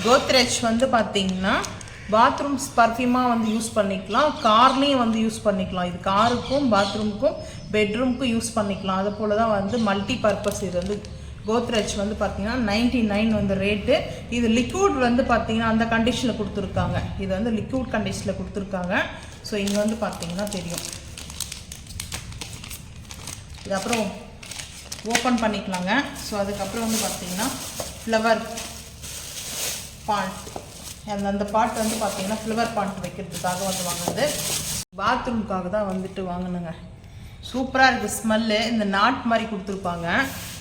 கோத்ரெஜ் வந்து பார்த்தீங்கன்னா பாத்ரூம்ஸ் பர்ஃப்யூமாக வந்து யூஸ் பண்ணிக்கலாம், கார்லேயும் வந்து யூஸ் பண்ணிக்கலாம். இது காருக்கும் பாத்ரூமுக்கும் பெட்ரூமுக்கும் யூஸ் பண்ணிக்கலாம். அது போல் தான் வந்து மல்டி பர்பஸ். இது வந்து கோத்ரெஜ் வந்து பார்த்தீங்கன்னா 99 வந்து ரேட்டு. இது லிக்விட் வந்து பார்த்தீங்கன்னா அந்த கண்டிஷனில் கொடுத்துருக்காங்க. இது வந்து லிக்விட் கண்டிஷனில் கொடுத்துருக்காங்க. ஸோ இங்கே வந்து பார்த்தீங்கன்னா தெரியும். இது அப்புறம் ஓப்பன் பண்ணிக்கலாங்க. ஸோ அதுக்கப்புறம் வந்து பார்த்தீங்கன்னா ஃப்ளவர் பாண்ட், அந்த பாட் வந்து பார்த்தீங்கன்னா ஃப்ளவர் பாண்ட் வைக்கிறதுக்காக வந்து வாங்குறது. பாத்ரூமுக்காக தான் வந்துட்டு வாங்கினுங்க. சூப்பராக இருக்குது ஸ்மெல்லு. இந்த நாட் மாதிரி கொடுத்துருப்பாங்க.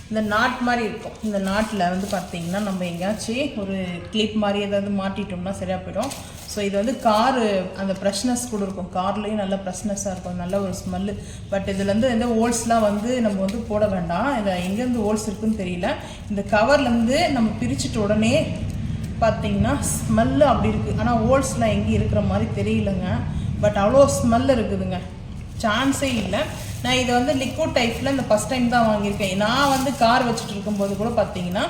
இந்த நாட் மாதிரி இருக்கும். இந்த நாட்டில் வந்து பார்த்தீங்கன்னா நம்ம எங்கேயாச்சும் ஒரு கிளிப் மாதிரி ஏதாவது மாட்டிட்டோம்னா சரியாக போயிடும். ஸோ இது வந்து காரு அந்த ஃப்ரெஷ்னஸ் கூட இருக்கும். கார்லேயும் நல்ல ஃப்ரெஷ்னஸாக இருக்கும், நல்ல ஒரு ஸ்மெல்லு. பட் இதுலேருந்து எந்த ஹோல்ஸ்லாம் வந்து நம்ம வந்து போட வேண்டாம். இதில் எங்கேருந்து ஹோல்ஸ் இருக்குதுன்னு தெரியல. இந்த கவர்லேருந்து நம்ம பிரிச்சுட்டு உடனே பார்த்தீங்கன்னா ஸ்மெல்லு அப்படி இருக்குது. ஆனால் ஹோல்ஸ்லாம் எங்கேயும் இருக்கிற மாதிரி தெரியலங்க. பட் அவ்வளோ ஸ்மெல் இருக்குதுங்க, சான்ஸே இல்லை. நான் இதை வந்து லிக்விட் டைப்பில் இந்த ஃபஸ்ட் டைம் தான் வாங்கியிருக்கேன். நான் வந்து கார் வச்சுட்டு இருக்கும்போது கூட பார்த்தீங்கன்னா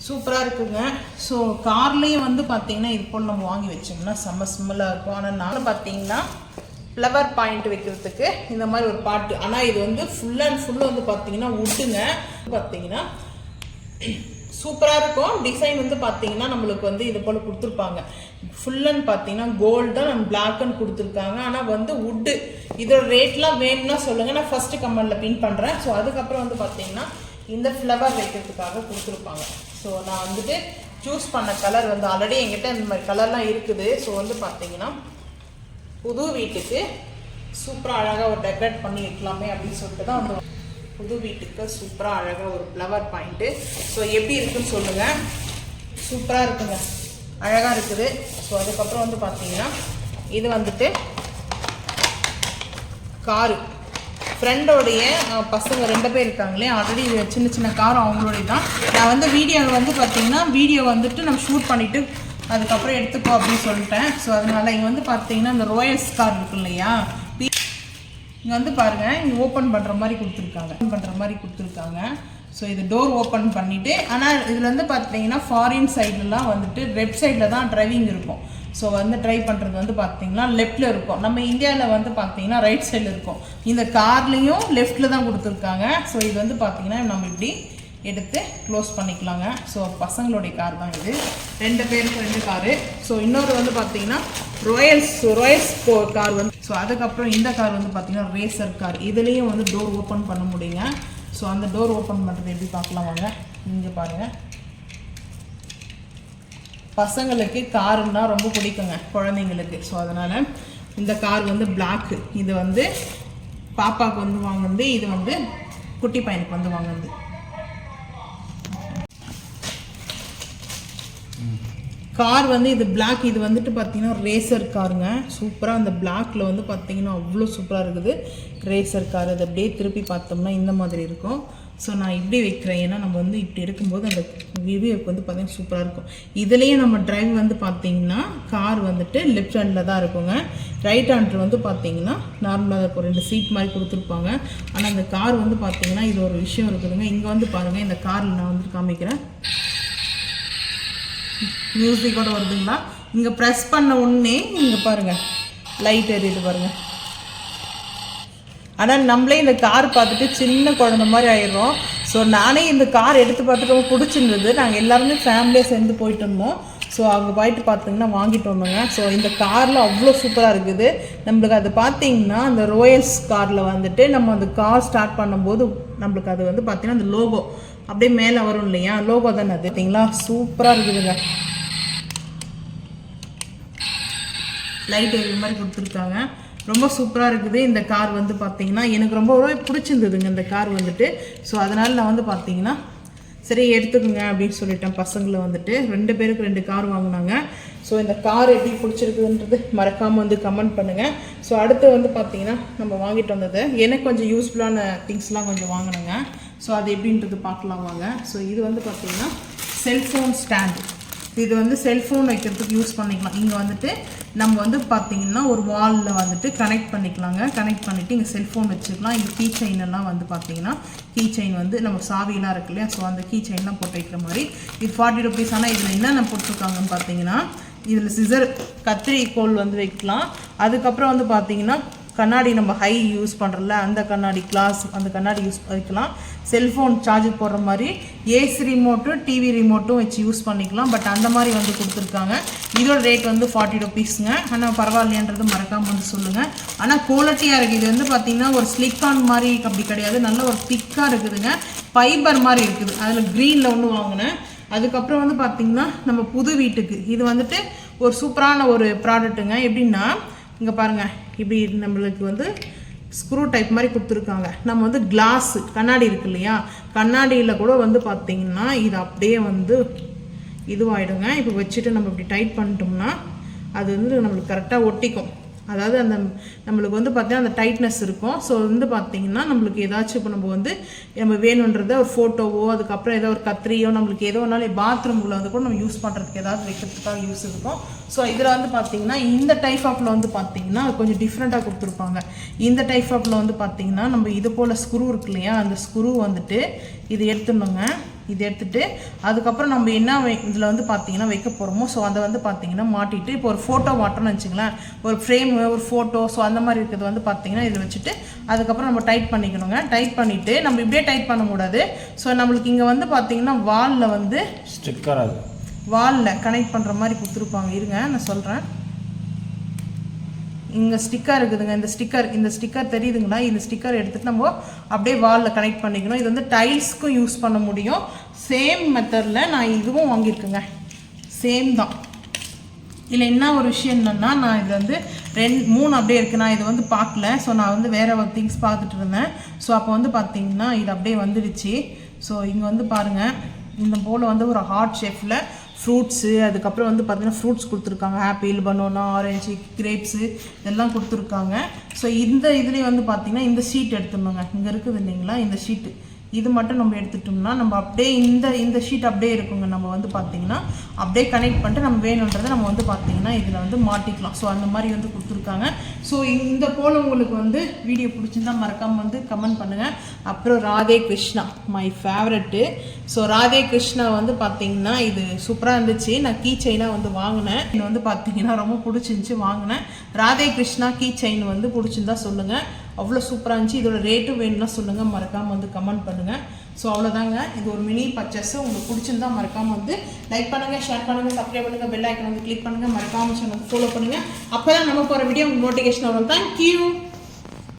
சூப்பராக இருக்குங்க. ஸோ கார்லேயும் வந்து பார்த்தீங்கன்னா இது போல் நம்ம வாங்கி வச்சோம்னா செம்ம ஸ்மெல்லாக இருக்கும். ஆனால் நான் பார்த்தீங்கன்னா ஃப்ளவர் பாயிண்ட் வைக்கிறதுக்கு இந்த மாதிரி ஒரு பாட்டு. ஆனால் இது வந்து ஃபுல் அண்ட் ஃபுல்லு வந்து பார்த்தீங்கன்னா உட்டுங்க. பார்த்தீங்கன்னா சூப்பராக இருக்கும். டிசைன் வந்து பார்த்தீங்கன்னா நம்மளுக்கு வந்து இது போல் கொடுத்துருப்பாங்க. ஃபுல்லன்னு பார்த்தீங்கன்னா கோல்டன் அண்ட் பிளாக்னு கொடுத்துருக்காங்க. ஆனால் வந்து உட்டு. இதோட ரேட்லாம் வேணும்னா சொல்லுங்கள், நான் ஃபஸ்ட்டு கமெண்டில் பின் பண்ணுறேன். ஸோ அதுக்கப்புறம் வந்து பார்த்தீங்கன்னா இந்த ஃப்ளவர் வைக்கிறதுக்காக கொடுத்துருப்பாங்க. ஸோ நான் வந்துட்டு சூஸ் பண்ண கலர் வந்து ஆல்ரெடி என்கிட்ட இந்த மாதிரி கலர்லாம் இருக்குது. ஸோ வந்து பார்த்தீங்கன்னா புது வீட்டுக்கு சூப்பராக அழகாக ஒரு டெக்கரேட் பண்ணி வைக்கலாமே அப்படின்னு சொல்லிட்டு தான் வந்து புது வீட்டுக்கு சூப்பராக அழகாக ஒரு ஃப்ளவர் பாயிண்ட்டு. ஸோ எப்படி இருக்குதுன்னு சொல்லுங்கள். சூப்பராக இருக்குங்க, அழகாக இருக்குது. ஸோ அதுக்கப்புறம் வந்து பார்த்தீங்கன்னா இது வந்துட்டு காரு ஃப்ரெண்டோடைய பசங்க 2 பேர் இருக்காங்களே, ஆல்ரெடி சின்ன சின்ன கார் அவங்களுடைய தான். நான் வந்து வீடியோவில் வந்து பார்த்தீங்கன்னா வீடியோ வந்துட்டு நம்ம ஷூட் பண்ணிவிட்டு அதுக்கப்புறம் எடுத்துக்கோ அப்படின்னு சொல்லிட்டேன். ஸோ அதனால் இங்கே வந்து பார்த்தீங்கன்னா இந்த ராயல்ஸ் கார் இருக்கு இல்லையா, இங்கே வந்து பாருங்கள், இங்கே ஓப்பன் பண்ணுற மாதிரி கொடுத்துருக்காங்க. ஸோ இது டோர் ஓப்பன் பண்ணிவிட்டு, ஆனால் இதில் வந்து பார்த்தீங்கன்னா ஃபாரின் சைட்லலாம் வந்துட்டு லெஃப்ட் சைடில் தான் ட்ரைவிங் இருக்கும். ஸோ வந்து ட்ரைவ் பண்ணுறது வந்து பார்த்தீங்கன்னா லெஃப்ட்டில் இருக்கும். நம்ம இந்தியாவில் வந்து பார்த்தீங்கன்னா ரைட் சைடில் இருக்கும். இந்த கார்லேயும் லெஃப்ட்டில் தான் கொடுத்துருக்காங்க. ஸோ இது வந்து பார்த்தீங்கன்னா நம்ம இப்படி எடுத்து க்ளோஸ் பண்ணிக்கலாங்க. ஸோ பசங்களுடைய கார் தான் இது. 2 பேருக்கு 2 காரு. ஸோ இன்னொரு வந்து பார்த்தீங்கன்னா ராயல்ஸ் கார் வந்து. ஸோ அதுக்கப்புறம் இந்த கார் வந்து பார்த்தீங்கன்னா ரேசர் கார். இதுலேயும் வந்து டோர் ஓப்பன் பண்ண முடியுங்க. ஸோ அந்த டோர் ஓப்பன் பண்ணுறது எப்படி பார்க்கலாம் வாங்க. இங்கே பாருங்கள், பசங்களுக்கு காருன்னா ரொம்ப பிடிக்குங்க, குழந்தைங்களுக்கு. ஸோ அதனால் இந்த கார் வந்து பிளாக்கு. இது வந்து பாப்பாவுக்கு வந்து வாங்குறது, இது வந்து குட்டி பையனுக்கு வந்து வாங்குறது. கார் வந்து இது பிளாக். இது வந்துட்டு பார்த்தீங்கன்னா ரேசர் காருங்க. சூப்பராக அந்த பிளாக்ல வந்து பார்த்தீங்கன்னா அவ்வளோ சூப்பராக இருக்குது ரேசர் கார். அது அப்படியே திருப்பி பார்த்தோம்னா இந்த மாதிரி இருக்கும். ஸோ நான் இப்படி வைக்கிறேன், ஏன்னா நம்ம வந்து இப்படி எடுக்கும்போது அந்த வியூக்கு வந்து பார்த்தீங்கன்னா சூப்பராக இருக்கும். இதுலேயே நம்ம டிரைவ் வந்து பார்த்தீங்கன்னா கார் வந்துட்டு லெஃப்ட் ஹேண்டில் தான் இருக்குங்க. ரைட் ஹேண்டில் வந்து பார்த்தீங்கன்னா நார்மலாக இருக்கும். 2 சீட் மாதிரி கொடுத்துருப்பாங்க. ஆனால் இந்த கார் வந்து பார்த்தீங்கன்னா இது ஒரு விஷயம் இருக்குதுங்க. இங்கே வந்து பாருங்கள், இந்த காரில் நான் வந்து காமிக்கிறேன், மியூசிக்கோட வருதுங்களா. இங்கே ப்ரெஸ் பண்ண உடனே இங்கே பாருங்கள் லைட் எரியுது பாருங்கள். ஆனால் நம்மளே இந்த கார் பார்த்துட்டு சின்ன குழந்த மாதிரி ஆயிடுறோம். ஸோ நானே இந்த கார் எடுத்து பார்த்துட்டு ரொம்ப பிடிச்சிருந்தது. நாங்கள் எல்லாருமே ஃபேமிலியாக சேர்ந்து போயிட்டு இருந்தோம். ஸோ அங்கே போயிட்டு பார்த்தீங்கன்னா வாங்கிட்டு வந்தோங்க. ஸோ இந்த காரில் அவ்வளோ சூப்பராக இருக்குது. நம்மளுக்கு அது பார்த்தீங்கன்னா அந்த ராயல்ஸ் காரில் வந்துட்டு நம்ம அந்த கார் ஸ்டார்ட் பண்ணும்போது நம்மளுக்கு அது வந்து பார்த்தீங்கன்னா அந்த லோகோ அப்படியே மேலே வரும் இல்லையா, லோகோ தானே அது. பார்த்தீங்களா, சூப்பராக இருக்குதுங்க. லைட் எரிய மாதிரி கொடுத்துருக்காங்க, ரொம்ப சூப்பராக இருக்குது. இந்த கார் வந்து பார்த்தீங்கன்னா எனக்கு ரொம்பவே பிடிச்சிருந்ததுங்க இந்த கார் வந்துட்டு. ஸோ அதனால் நான் வந்து பார்த்தீங்கன்னா சரி எடுத்துக்கோங்க அப்படின்னு சொல்லிட்டேன். பசங்களை வந்துட்டு 2 பேருக்கு 2 கார் வாங்கினாங்க. ஸோ இந்த கார் எப்படி பிடிச்சிருக்குன்றது மறக்காமல் வந்து கமெண்ட் பண்ணுங்கள். ஸோ அடுத்து வந்து பார்த்தீங்கன்னா நம்ம வாங்கிட்டு வந்தது எனக்கு கொஞ்சம் யூஸ்ஃபுல்லான திங்ஸ்லாம் கொஞ்சம் வாங்கினேங்க. ஸோ அது எப்படின்றது பார்க்கலாம் வாங்க. ஸோ இது வந்து பார்த்தீங்கன்னா செல்ஃபோன் ஸ்டாண்டு. இது வந்து செல்ஃபோன் வைக்கிறதுக்கு யூஸ் பண்ணிக்கலாம். இங்கே வந்துட்டு நம்ம வந்து பார்த்திங்கன்னா ஒரு வாலில் வந்துட்டு கனெக்ட் பண்ணிக்கலாங்க. கனெக்ட் பண்ணிவிட்டு இங்கே செல்ஃபோன் வச்சுக்கலாம். இங்கே கீ செயின் எல்லாம் வந்து பார்த்திங்கன்னா கீ செயின் வந்து நம்ம சாவியெல்லாம் இருக்கு இல்லையா, ஸோ அந்த கீ செயின்லாம் போட்டு வைக்கிற மாதிரி. இது 40 rupees. ஆனால் இதில் என்னென்ன போட்டிருக்காங்கன்னு பார்த்தீங்கன்னா இதில் சிசர் கத்திரிக்கோல் வந்து வைக்கலாம். அதுக்கப்புறம் வந்து பார்த்திங்கன்னா கண்ணாடி நம்ம ஹை யூஸ் பண்ணுறல அந்த கண்ணாடி கிளாஸ் அந்த கண்ணாடி யூஸ் வைக்கலாம். செல்ஃபோன் சார்ஜ் போடுற மாதிரி ஏசி ரிமோட்டு டிவி ரிமோட்டும் வச்சு யூஸ் பண்ணிக்கலாம். பட் அந்த மாதிரி வந்து கொடுத்துருக்காங்க. இதோட ரேட் வந்து 40 rupeesங்க. ஆனால் பரவாயில்லைன்றது மறக்காமல் வந்து சொல்லுங்கள். ஆனால் குவாலிட்டியாக இருக்குது. இது வந்து பார்த்திங்கன்னா ஒரு ஸ்லிக்கான் மாதிரி அப்படி கிடையாது, நல்ல ஒரு திக்காக இருக்குதுங்க. ஃபைபர் மாதிரி இருக்குது. அதில் க்ரீனில் ஒன்று வாங்கினேன். அதுக்கப்புறம் வந்து பார்த்திங்கன்னா நம்ம புது வீட்டுக்கு இது வந்துட்டு ஒரு சூப்பரான ஒரு ப்ராடக்ட்டுங்க. எப்படின்னா இங்கே பாருங்கள், இப்படி நம்மளுக்கு வந்து ஸ்க்ரூ டைப் மாதிரி கொடுத்துருக்காங்க. நம்ம வந்து கிளாஸு கண்ணாடி இருக்கு இல்லையா, கண்ணாடியில் கூட வந்து பார்த்திங்கன்னா இது அப்படியே வந்து இதுவாகிடுங்க. இப்போ வச்சுட்டு நம்ம இப்படி டைட் பண்ணிட்டோம்னா அது வந்து நம்மளுக்கு கரெக்டாக ஒட்டிக்கும். அதாவது அந்த நம்மளுக்கு வந்து பார்த்தீங்கன்னா அந்த டைட்னஸ் இருக்கும். ஸோ வந்து பார்த்திங்கன்னா நம்மளுக்கு ஏதாச்சும் இப்போ நம்ம வந்து நம்ம வேணுன்றத ஒரு ஃபோட்டோவோ அதுக்கப்புறம் ஏதோ ஒரு கத்திரியோ நம்மளுக்கு ஏதோ ஒன்றாலும் பாத்ரூமில் வந்து கூட நம்ம யூஸ் பண்ணுறதுக்கு ஏதாவது வைக்கிறதுக்காக யூஸ் இருக்கும். ஸோ இதில் வந்து பார்த்திங்கன்னா இந்த டைப் ஆஃபில் வந்து பார்த்திங்கன்னா கொஞ்சம் டிஃப்ரெண்ட்டாக கொடுத்துருப்பாங்க. இந்த டைப் ஆஃபில் வந்து பார்த்திங்கன்னா நம்ம இது போல் ஸ்க்ரூ இருக்கு இல்லையா, அந்த ஸ்க்ரூ வந்துட்டு இது எடுத்துடணுங்க. இது எடுத்துகிட்டு அதுக்கப்புறம் நம்ம என்ன இதில் வந்து பார்த்திங்கன்னா வைக்க போகிறோமோ ஸோ அதை வந்து பார்த்திங்கன்னா மாட்டிட்டு இப்போ ஒரு ஃபோட்டோ மாட்டோம்னு வச்சுங்களேன், ஒரு ஃப்ரேமு ஒரு ஃபோட்டோ ஸோ அந்த மாதிரி இருக்கிறது வந்து பார்த்திங்கன்னா இதில் வச்சுட்டு அதுக்கப்புறம் நம்ம டைட் பண்ணிக்கணுங்க. டைட் பண்ணிவிட்டு நம்ம இப்படியே டைட் பண்ண கூடாது. ஸோ நம்மளுக்கு இங்கே வந்து பார்த்திங்கன்னா வாலில் வந்து ஸ்டிக்கர் அது வாலில் கனெக்ட் பண்ணுற மாதிரி கொடுத்துருப்பாங்க. இருங்க நான் சொல்கிறேன். இங்கே ஸ்டிக்கர் இருக்குதுங்க. இந்த ஸ்டிக்கர் தெரியுதுங்களா, இந்த ஸ்டிக்கர் எடுத்துகிட்டு நம்ம அப்படியே வாலில் கனெக்ட் பண்ணிக்கணும். இது வந்து டைல்ஸ்க்கும் யூஸ் பண்ண முடியும். சேம் மெத்தடில் நான் இதுவும் வாங்கியிருக்கேங்க. சேம் தான். இதில் என்ன ஒரு விஷயம் என்னென்னா நான் இது வந்து 3 அப்படியே இருக்குது. நான் இது வந்து பார்க்கல. ஸோ நான் வந்து வேறு ஒரு திங்ஸ் பார்த்துட்டு இருந்தேன். ஸோ அப்போ வந்து பார்த்திங்கன்னா இது அப்படியே வந்துடுச்சு. ஸோ இங்கே வந்து பாருங்கள், இந்த போல் வந்து ஒரு ஹார்ட் ஷேப்பில் ஃப்ரூட்ஸு அதுக்கப்புறம் வந்து பார்த்திங்கன்னா ஃப்ரூட்ஸ் கொடுத்துருக்காங்க. ஆப்பிள், பனானா, ஆரஞ்சு, கிரேப்ஸு இதெல்லாம் கொடுத்துருக்காங்க. ஸோ இந்த இதுலேயே வந்து பார்த்திங்கன்னா இந்த ஷீட் எடுத்துடணுங்க. இங்கே இருக்குது இல்லைங்களா இந்த ஷீட்டு, இது மட்டும் நம்ம எடுத்துட்டோம்னா நம்ம அப்படியே இந்த ஷீட் அப்படியே இருக்குங்க. நம்ம வந்து பார்த்திங்கன்னா அப்படியே கனெக்ட் பண்ணிட்டு நம்ம வேணுன்றதை நம்ம வந்து பார்த்திங்கன்னா இதில் வந்து மாட்டிக்கலாம். ஸோ அந்த மாதிரி வந்து கொடுத்துருக்காங்க. ஸோ இந்த போல் உங்களுக்கு வந்து வீடியோ பிடிச்சிருந்தா மறக்காமல் வந்து கமெண்ட் பண்ணுங்கள். அப்புறம் Radhe Krishna my favourite. So Radhe Krishna வந்து பார்த்திங்கன்னா இது சூப்பராக இருந்துச்சு. நான் கீ செயினாக வந்து வாங்கினேன். இது வந்து பார்த்திங்கன்னா ரொம்ப பிடிச்சிருந்துச்சி வாங்கினேன். ராதே கிருஷ்ணா கீ செயின் வந்து பிடிச்சிருந்தா சொல்லுங்கள். அவ்வளோ சூப்பராக இருந்துச்சு. இதோட ரேட்டும் வேணும்னா சொல்லுங்கள், மறக்காமல் வந்து கமெண்ட் பண்ணுங்கள். ஸோ அவ்வளோதாங்க. இது ஒரு மினி பர்ச்சேஸ். உங்களுக்கு பிடிச்சிருந்தா மறக்காமல் வந்து லைக் பண்ணுங்கள், ஷேர் பண்ணுங்கள், சப்ஸ்கிரைப் பண்ணுங்கள், பெல் ஐக்கன் வந்து கிளிக் பண்ணுங்கள், மறக்காமல் சேனல் ஃபாலோ பண்ணுங்கள். அப்போ தான் நம்ம போகிற வீடியோ உங்களுக்கு நோட்டிஃபிகேஷன் வரும். தேங்க்யூ.